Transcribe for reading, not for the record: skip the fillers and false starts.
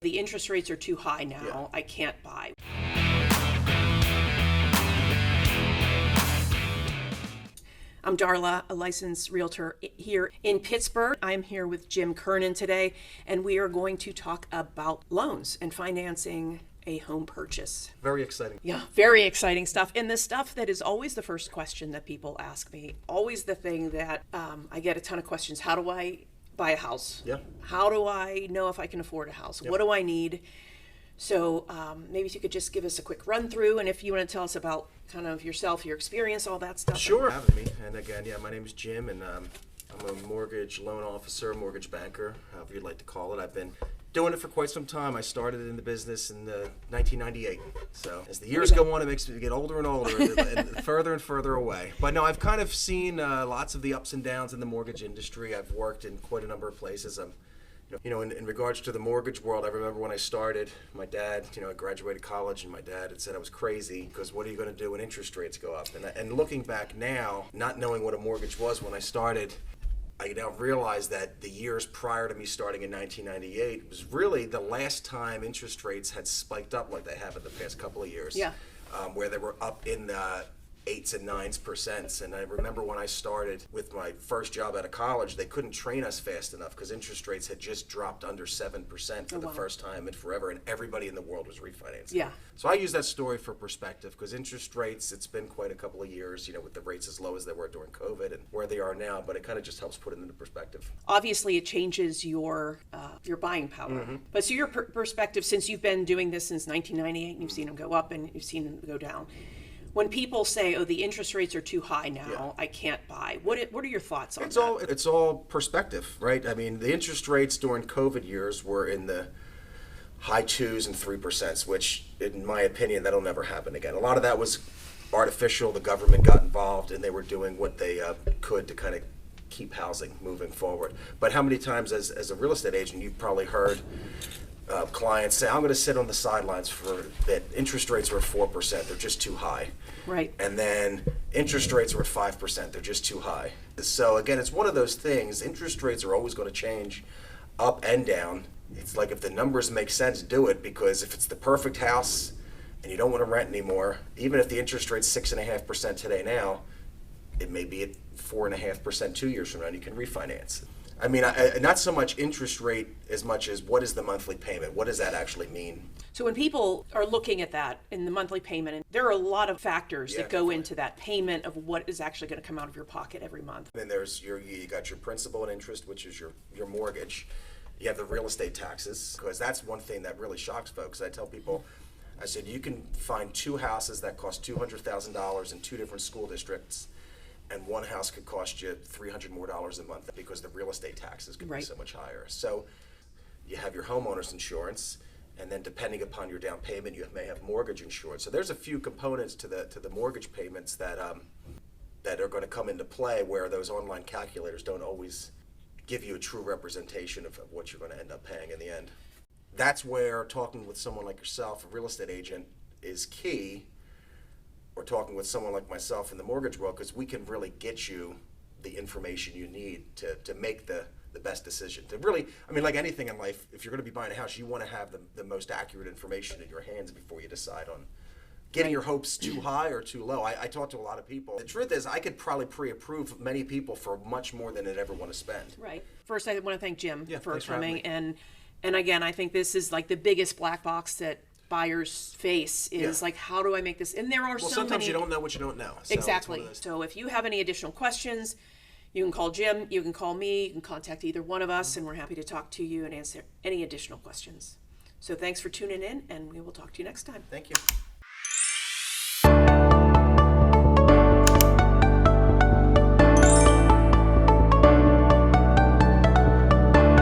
The interest rates are too high now. Yeah. I can't buy. I'm Darla, a licensed realtor here in Pittsburgh. I'm here with Jim Kernan today, and we are going to talk about loans and financing a home purchase. Very exciting. Yeah, very exciting stuff. And the stuff that is always the first question that people ask me, always the thing that I get a ton of questions. How do I buy a house? Yeah. How do I know if I can afford a house? Yep. What do I need? So maybe if you could just give us a quick run through, and if you want to tell us about kind of yourself, your experience, all that stuff. Sure. Having me. And again, my name is Jim, and I'm a mortgage loan officer, mortgage banker, however you'd like to call it. I've been doing it for quite some time. I started in the business in 1998. So as the years go on, it makes me get older and older and further away. But no, I've kind of seen lots of the ups and downs in the mortgage industry. I've worked in quite a number of places. In regards to the mortgage world, I remember when I started, my dad, I graduated college, and my dad had said I was crazy because what are you going to do when interest rates go up? And looking back now, not knowing what a mortgage was when I started, I now realize that the years prior to me starting in 1998 was really the last time interest rates had spiked up like they have in the past couple of years. Yeah. Where they were up in the 8s and 9%. And I remember when I started with my first job out of college, they couldn't train us fast enough because interest rates had just dropped under 7% for the first time in forever, and everybody in the world was refinancing. Yeah. So I use that story for perspective because interest rates, it's been quite a couple of years, with the rates as low as they were during COVID and where they are now, but it kind of just helps put it into perspective. Obviously, it changes your buying power. Mm-hmm. But so your perspective, since you've been doing this since 1998, and you've seen them go up and you've seen them go down, when people say, "Oh, the interest rates are too high now, I can't buy," what are your thoughts on that? It's all perspective, right? I mean, the interest rates during COVID years were in the high 2s and 3%, which, in my opinion, that'll never happen again. A lot of that was artificial. The government got involved, and they were doing what they could to kind of keep housing moving forward. But how many times, as a real estate agent, you've probably heard clients say, "I'm going to sit on the sidelines for that. Interest rates are at 4%; they're just too high." Right. And then interest rates are at 5%; they're just too high. So again, it's one of those things. Interest rates are always going to change, up and down. It's like if the numbers make sense, do it, because if it's the perfect house and you don't want to rent anymore, even if the interest rate's 6.5% today now, it may be at 4.5% 2 years from now, and you can refinance. I mean, not so much interest rate as much as what is the monthly payment? What does that actually mean? So when people are looking at that in the monthly payment, and there are a lot of factors that go into that payment of what is actually going to come out of your pocket every month. Then there's you got your principal and interest, which is your mortgage. You have the real estate taxes, because that's one thing that really shocks folks. I tell people, I said, you can find two houses that cost $200,000 in two different school districts, and one house could cost you $300 more a month because the real estate taxes could be so much higher. So you have your homeowners insurance, and then depending upon your down payment, you may have mortgage insurance. So there's a few components to the mortgage payments that are going to come into play, where those online calculators don't always give you a true representation of what you're going to end up paying in the end. That's where talking with someone like yourself, a real estate agent, is key. Or talking with someone like myself in the mortgage world, because we can really get you the information you need to make the best decision. To really, I mean, like anything in life, if you're going to be buying a house, you want to have the most accurate information in your hands before you decide on getting your hopes too high or too low. I talk to a lot of people. The truth is, I could probably pre-approve many people for much more than they'd ever want to spend. Right. First, I want to thank Jim for coming. And and again, I think this is like the biggest black box that buyers face is like, how do I make this? And there are so many. Sometimes you don't know what you don't know. So exactly. So if you have any additional questions, you can call Jim, you can call me, you can contact either one of us, and we're happy to talk to you and answer any additional questions. So thanks for tuning in, and we will talk to you next time. Thank you.